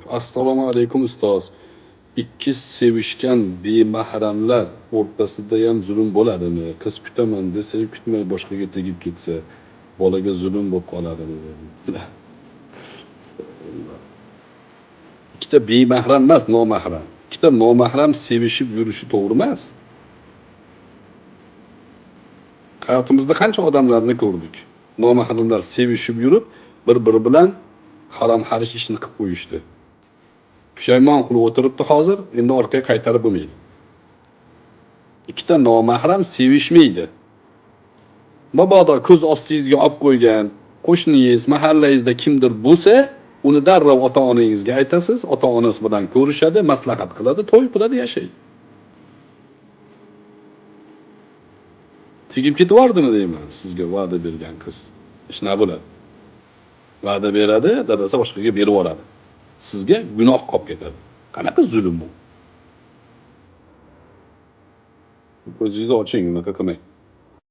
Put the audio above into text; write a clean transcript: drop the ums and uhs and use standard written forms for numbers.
Assalomu alaykum ustoz. Ikki sevishgan bemahramlar o'rtasida ham zulm bo'ladimi? Qiz kutaman desa, kutmay boshqaga tegib ketsa, bolaga zulm bo'lib qoladimi? Ikkita bemahram emas, nomahram. Ikkita nomahram sevishib yurishi to'g'ri emas. Hayotimizda qancha odamlarni ko'rdik. Nomahramlar sevishib yurib, bir-biri bilan harom-harish ishni qilib qo'yishdi. Pushaymon qilib o'tiribdi hozir, endi orqaga qaytarib bo'lmaydi. Ikkita nomahram sevishmaydi. Mabodo ko'z ostingizga olib qo'ygan qo'shningiz, mahallangizda kimdir bo'lsa, uni darrov ota-onangizga aytasiz, ota-onasi bilan ko'rishadi, maslahat qiladi, to'y qiladi, yashaydi. Tegib ketibordimi deyman sizga va'da bergan qiz. Ishna bo'ladi. Va'da beradi, dadasi boshqaga berib yuboradi. Sizga gunoh qolib ketadi. Qanaqa zulm bu? Ko'zingizni oching, unaqa qilmang.